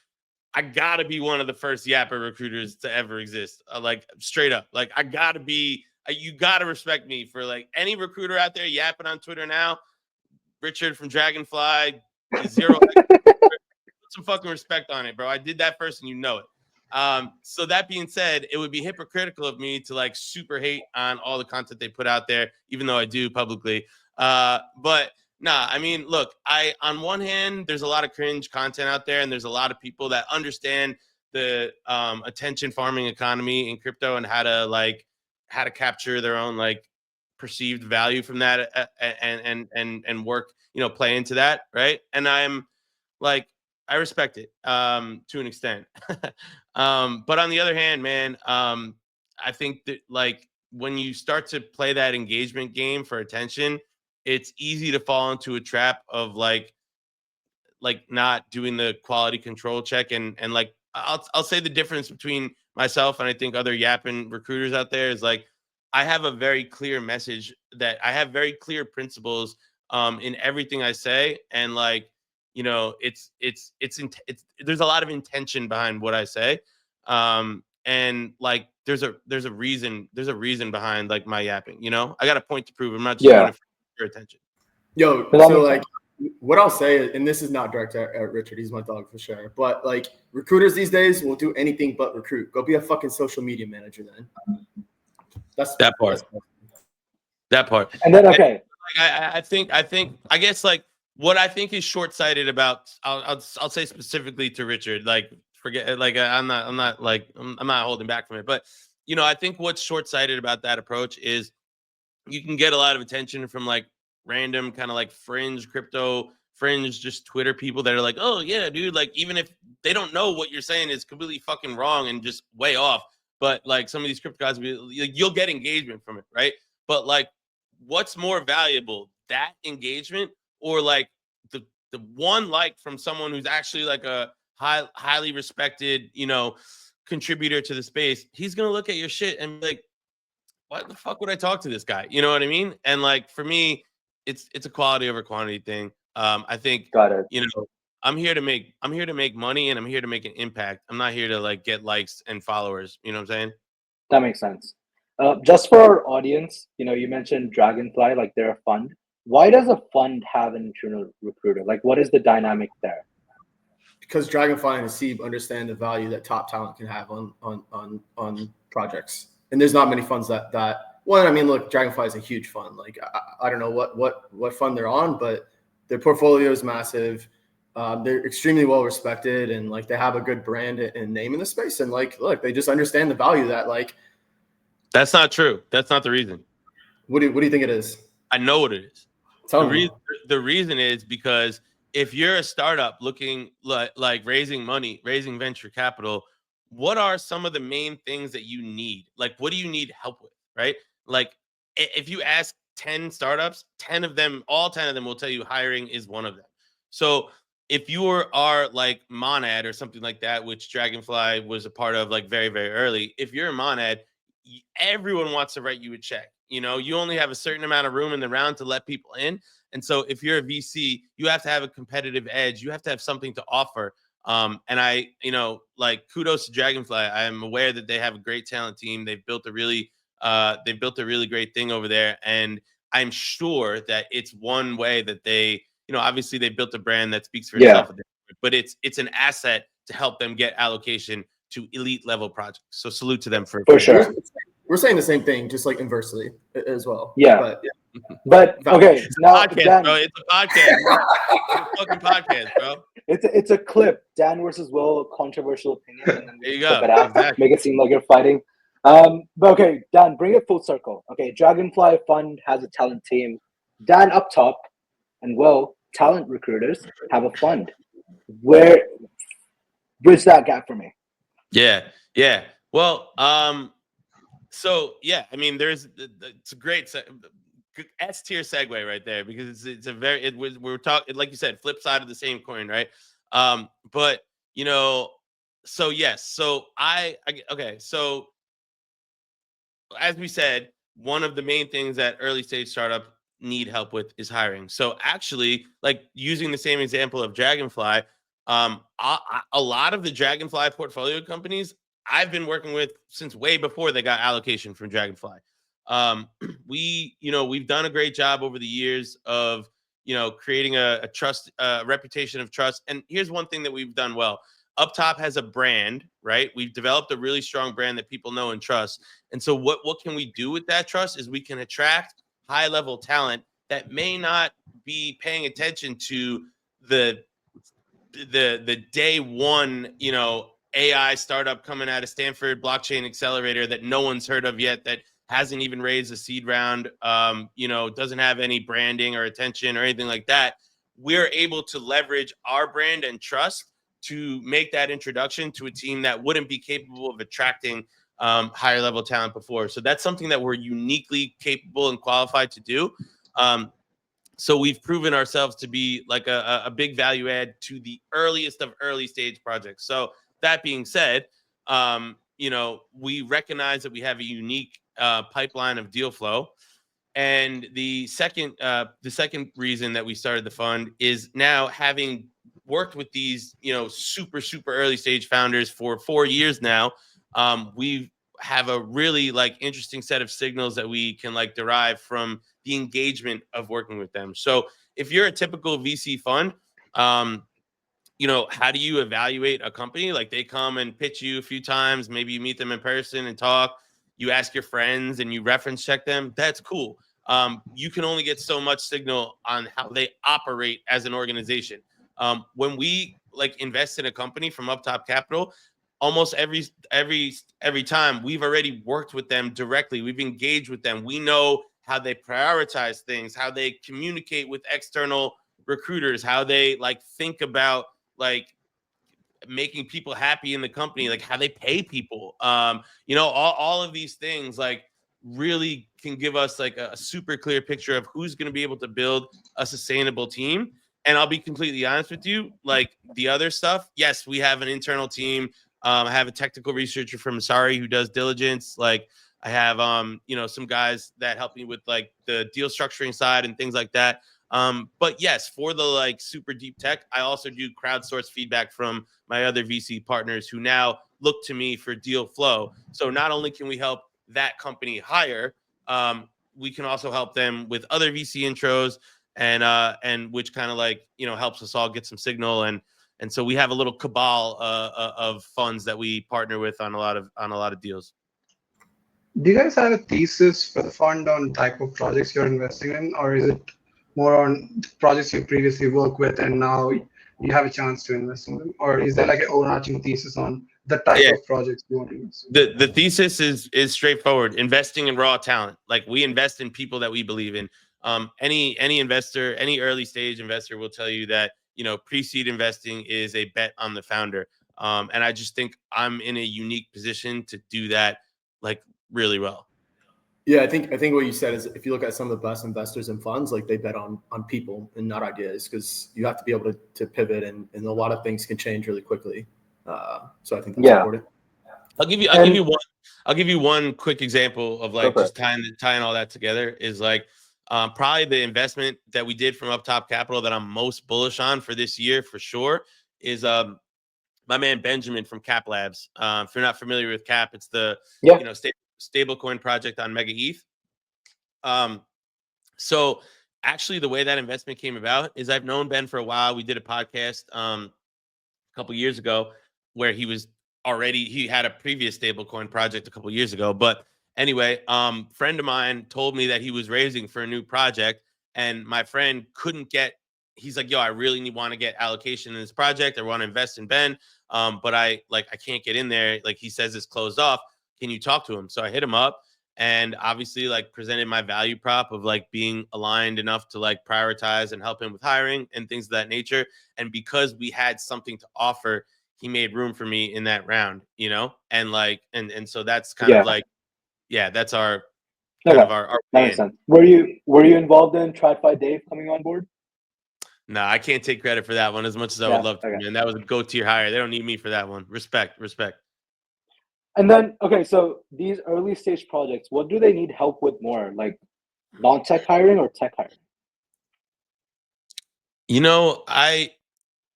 I gotta be one of the first yapper recruiters to ever exist. Like, straight up, like I gotta be. You gotta respect me for, like, any recruiter out there yapping on Twitter now. Richard from Dragonfly, zero. Put some fucking respect on it, bro. I did that first, and you know it. So that being said, it would be hypocritical of me to like super hate on all the content they put out there, even though I do publicly. But nah, I mean, look, on one hand, there's a lot of cringe content out there, and there's a lot of people that understand the attention farming economy in crypto and how to capture their own like perceived value from that, and work, play into that, right? And I'm like, I respect it to an extent. But on the other hand, man, I think that, like, when you start to play that engagement game for attention, it's easy to fall into a trap of like not doing the quality control check. And like, I'll say the difference between myself and I think other yapping recruiters out there is, like, I have a very clear message, that I have very clear principles in everything I say. And like, it's there's a lot of intention behind what I say. And like, there's a reason behind like my yapping, I got a point to prove. I'm not just doing it for your attention. Yo, so like, what I'll say, and this is not direct at Richard, he's my dog for sure, but like, recruiters these days will do anything but recruit. Go be a fucking social media manager then. That's that part. That part. And then, okay. I guess like what I think is short-sighted about, I'll say specifically to Richard, like, forget, like, I'm not holding back from it, but I think what's short-sighted about that approach is you can get a lot of attention from like random kind of like fringe just Twitter people that are like, oh yeah, dude, like, even if they don't know what you're saying is completely fucking wrong and just way off, but like some of these crypto guys, you'll get engagement from it, right? But like, what's more valuable, that engagement or like the one like from someone who's actually like a highly respected, contributor to the space? He's gonna look at your shit and be like, what the fuck would I talk to this guy? You know what I mean? And like, for me, it's a quality over quantity thing. I think, got it. I'm here to make money, and I'm here to make an impact. I'm not here to like get likes and followers. You know what I'm saying? That makes sense. Just for our audience, you mentioned Dragonfly, like they're a fund. Why does a fund have an internal recruiter? Like, what is the dynamic there? Because Dragonfly and Hasib understand the value that top talent can have on projects. And there's not many funds that well, I mean, look, Dragonfly is a huge fund. Like, I don't know what fund they're on, but their portfolio is massive. They're extremely well respected, and like, they have a good brand and name in the space. And like, look, they just understand the value that, like. That's not true. That's not the reason. What do you think it is? I know what it is. Tell me. The reason is because if you're a startup looking like raising money, raising venture capital, what are some of the main things that you need? Like, what do you need help with, right? Like, if you ask 10 startups, 10 of them, all 10 of them will tell you hiring is one of them. So if you are like Monad or something like that, which Dragonfly was a part of like very, very early, if you're a Monad, everyone wants to write you a check. You know, you only have a certain amount of room in the round to let people in. And so if you're a VC, you have to have a competitive edge. You have to have something to offer. And I, you know, like kudos to Dragonfly. I am aware that they have a great talent team. They've built a really great thing over there. And I'm sure that it's one way that they, you know, obviously they built a brand that speaks for itself, but it's an asset to help them get allocation to elite level projects. So salute to them for sure. We're saying the same thing, just like inversely as well. Yeah. But okay, it's now a podcast, Dan, bro. It's a podcast. It's a fucking podcast, bro. It's a clip. Dan versus Will, controversial opinion, and then There you clip go. it out, Exactly. make it seem like you're fighting. But okay, Dan, bring it full circle. Okay, Dragonfly Fund has a talent team. Dan up top, and Will, talent recruiters, have a fund. Where bridge that gap for me? Yeah. Well, so yeah, I mean, it's a great S tier segue right there, because it's a very we're talking, like you said, flip side of the same coin, right? But you know, so yes, so okay, so as we said, one of the main things that early stage startup need help with is hiring. So actually, like using the same example of Dragonfly, a lot of the Dragonfly portfolio companies I've been working with since way before they got allocation from Dragonfly. We've done a great job over the years of, you know, creating a trust, reputation of trust. And here's one thing that we've done well. Up Top has a brand, right? We've developed a really strong brand that people know and trust. And so what can we do with that trust is we can attract high level talent that may not be paying attention to the day one, you know, AI startup coming out of Stanford blockchain accelerator that no one's heard of yet, that hasn't even raised a seed round, you know, doesn't have any branding or attention or anything like that. We're able to leverage our brand and trust to make that introduction to a team that wouldn't be capable of attracting higher level talent before. So that's something that we're uniquely capable and qualified to do. So we've proven ourselves to be like a big value add to the earliest of early stage projects. So that being said, you know, we recognize that we have a unique pipeline of deal flow. And the second reason that we started the fund is now, having worked with these, you know, super early stage founders for 4 years now, we have a really like interesting set of signals that we can like derive from the engagement of working with them. So if you're a typical VC fund, you know, how do you evaluate a company? Like, they come and pitch you a few times, maybe you meet them in person and talk, you ask your friends and you reference check them. That's cool. You can only get so much signal on how they operate as an organization. When we like invest in a company from Up Top Capital, almost every time we've already worked with them directly. We've engaged with them. We know how they prioritize things, how they communicate with external recruiters, how they like think about like making people happy in the company, like how they pay people. You know, all of these things like really can give us like a super clear picture of who's going to be able to build a sustainable team. And I'll be completely honest with you, like the other stuff, yes, we have an internal team. I have a technical researcher from Masari who does diligence. Like I have, you know, some guys that help me with like the deal structuring side and things like that. But yes, for the like super deep tech, I also do crowdsource feedback from my other VC partners who now look to me for deal flow. So not only can we help that company hire, we can also help them with other VC intros, and which kind of like, you know, helps us all get some signal. And so we have a little cabal of funds that we partner with on a lot of deals. Do you guys have a thesis for the fund on type of projects you're investing in, or is it more on projects you previously worked with and now you have a chance to invest in them? Or is there like an overarching thesis on the type of projects you want to invest in? The thesis is straightforward: investing in raw talent. Like, we invest in people that we believe in. Any investor, any early stage investor will tell you that pre-seed investing is a bet on the founder. And I just think I'm in a unique position to do that like really well. Yeah, I think what you said is if you look at some of the best investors and funds, like they bet on people and not ideas, because you have to be able to pivot and a lot of things can change really quickly. So I think that's important. I'll give you one quick example of like just tying all that together is like probably the investment that we did from Up Top Capital that I'm most bullish on for this year for sure is my man Benjamin from Cap Labs. If you're not familiar with Cap, it's the stablecoin project on Mega ETH. So actually the way that investment came about is I've known Ben for a while. We did a podcast a couple years ago where he had a previous stablecoin project a couple years ago. But anyway, friend of mine told me that he was raising for a new project, and my friend he's like, yo, I really want to get allocation in this project. I want to invest in Ben. But I can't get in there. Like he says it's closed off. Can you talk to him? So I hit him up and obviously like presented my value prop of like being aligned enough to like prioritize and help him with hiring and things of that nature. And because we had something to offer, he made room for me in that round, and like, and so that's kind of like, that's our kind of our that makes sense. Were you involved in TradFi Dave coming on board? No, I can't take credit for that one as much as I would love to, man. That was a go-tier hire. They don't need me for that one. Respect. And then, so these early stage projects, what do they need help with more? Like non-tech hiring or tech hiring?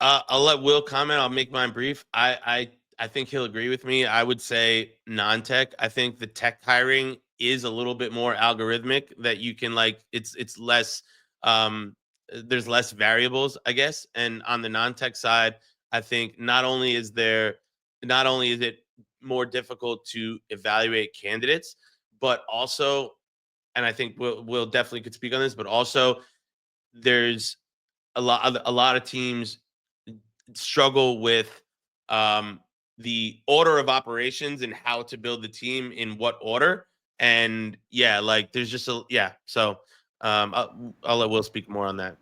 I'll let Will comment. I'll make mine brief. I think he'll agree with me. I would say non-tech. I think the tech hiring is a little bit more algorithmic that you can like, it's less, there's less variables, I guess. And on the non-tech side, I think not only is it more difficult to evaluate candidates, but also, and I think Will definitely could speak on this, but also there's a lot of teams struggle with the order of operations and how to build the team in what order. And like there's just so I'll let Will speak more on that.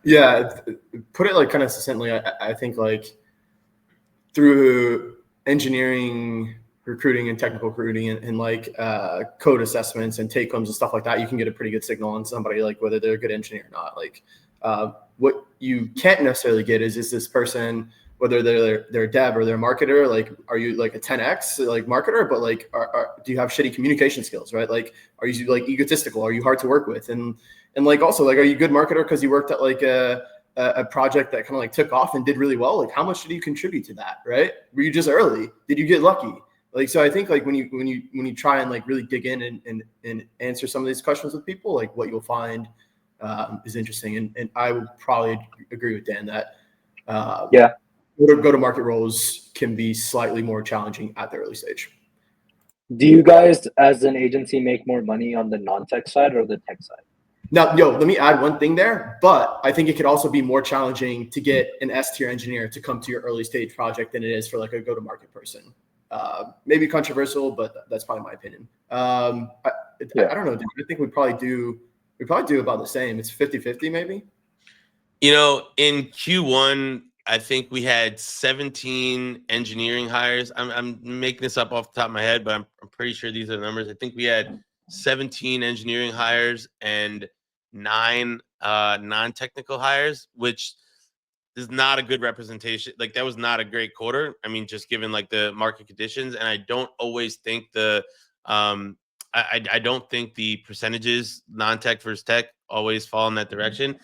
Yeah, put it like kind of succinctly. I think like through engineering, recruiting, and technical recruiting, and like code assessments and take homes and stuff like that, you can get a pretty good signal on somebody, like whether they're a good engineer or not. Like what you can't necessarily get is this person, whether they're a dev or they're a marketer, like are you like a 10x like marketer, but like do you have shitty communication skills, right? Like are you like egotistical? Are you hard to work with? And like also like are you a good marketer because you worked at like a project that kind of like took off and did really well? Like how much did you contribute to that, right? Were you just early? Did you get lucky? Like so I think like when you try and like really dig in and answer some of these questions with people, like what you'll find is interesting. And I would probably agree with Dan that go-to-market roles can be slightly more challenging at the early stage. Do you guys as an agency make more money on the non-tech side or the tech side? Now, let me add one thing there, but I think it could also be more challenging to get an S-tier engineer to come to your early stage project than it is for like a go-to-market person. Maybe controversial, but that's probably my opinion. I don't know. I think we probably do about the same. It's 50-50 maybe. In Q1, I think we had 17 engineering hires. I'm making this up off the top of my head, but I'm pretty sure these are the numbers. I think we had 17 engineering hires and 9 non-technical hires, which is not a good representation. Like that was not a great quarter. I mean, just given like the market conditions, and I don't always think I don't think the percentages non-tech versus tech always fall in that direction.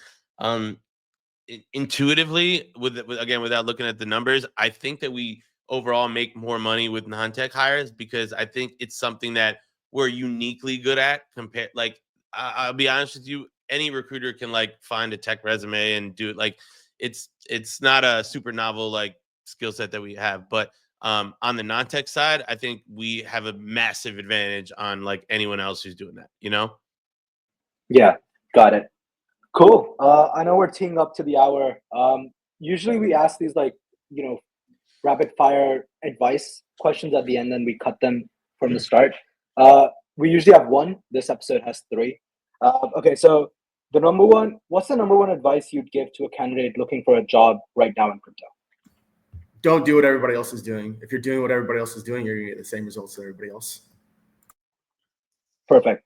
Intuitively, without looking at the numbers, I think that we overall make more money with non-tech hires because I think it's something that we're uniquely good at. Like I'll be honest with you, any recruiter can like find a tech resume and do it. Like it's not a super novel like skill set that we have, but on the non-tech side, I think we have a massive advantage on like anyone else who's doing that. Yeah, got it. Cool. I know we're teeing up to the hour. Usually we ask these like, rapid fire advice questions at the end, and we cut them from the start. We usually have one. This episode has 3. Okay, so what's the number one advice you'd give to a candidate looking for a job right now in crypto? Don't do what everybody else is doing. If you're doing what everybody else is doing, you're gonna get the same results as everybody else. Perfect.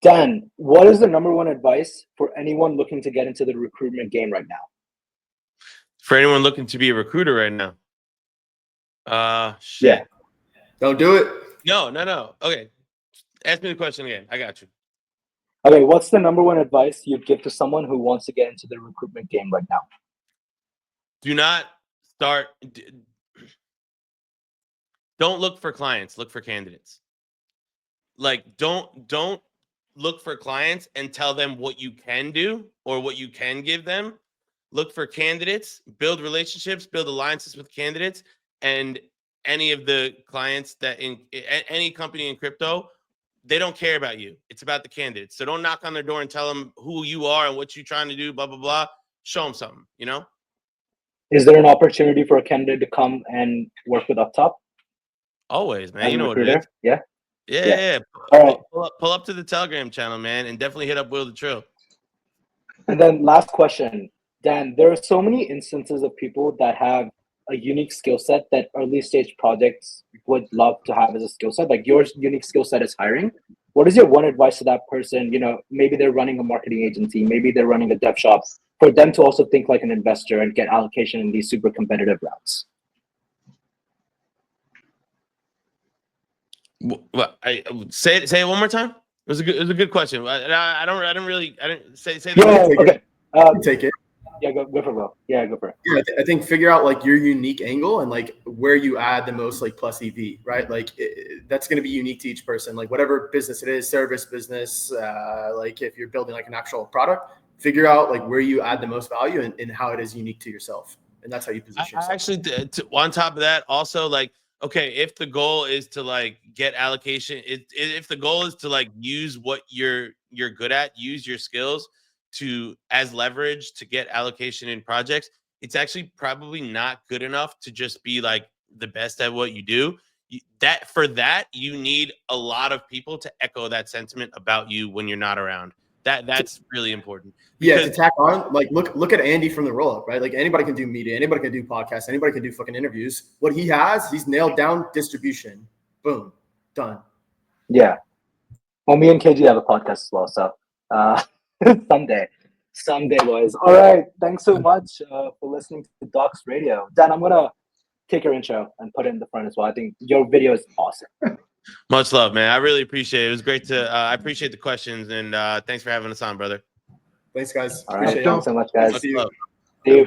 Dan, what is the number one advice for anyone looking to get into the recruitment game right now? For anyone looking to be a recruiter right now. Shit. Yeah. Don't do it. No. Okay. Ask me the question again. I got you. Okay, what's the number one advice you'd give to someone who wants to get into the recruitment game right now? Do not start. Don't look for clients. Look for candidates. Like, don't look for clients and tell them what you can do or what you can give them. Look for candidates, build relationships, build alliances with candidates, and any of the clients that in any company in crypto, they don't care about you. It's about the candidates. So don't knock on their door and tell them who you are and what you're trying to do, blah, blah, blah. Show them something, you know? Is there an opportunity for a candidate to come and work with Uptop? Always, man. as You a know what it recruiter? is. Yeah. Yeah. All right. Pull up to the Telegram channel, man, and definitely hit up Will the Trill. And then last question, Dan, there are so many instances of people that have a unique skill set that early stage projects would love to have as a skill set. Like your unique skill set is hiring. What is your one advice to that person? You know, maybe they're running a marketing agency, maybe they're running a dev shop, for them to also think like an investor and get allocation in these super competitive routes. What? Say it one more time. It was a good question. I didn't say that. Yeah. Okay. Take it. Yeah, go for it, Will. Yeah, go for it. Yeah, I think figure out like your unique angle and like where you add the most like plus EV, right? Like that's going to be unique to each person. Like whatever business it is, service business, like if you're building like an actual product, figure out like where you add the most value and how it is unique to yourself. And that's how you position yourself. Actually, on top of that, also like, okay, if the goal is to like get allocation, if the goal is to like use what you're good at, use your skills to as leverage to get allocation in projects, it's actually probably not good enough to just be like the best at what you do. You need a lot of people to echo that sentiment about you when you're not around. That's really important. Yeah, to tack on, like look at Andy from the roll up, right? Like anybody can do media, anybody can do podcasts, anybody can do fucking interviews. What he has, he's nailed down distribution. Boom, done. Yeah. Well, me and KG have a podcast as well, so someday, boys. All right, thanks so much for listening to Docs Radio. Dan, I'm gonna take your intro and put it in the front as well. I think your video is awesome. Much love, man. I really appreciate it. It was great to. I appreciate the questions and thanks for having us on, brother. Thanks, guys. All right, thanks so much, guys. Much love.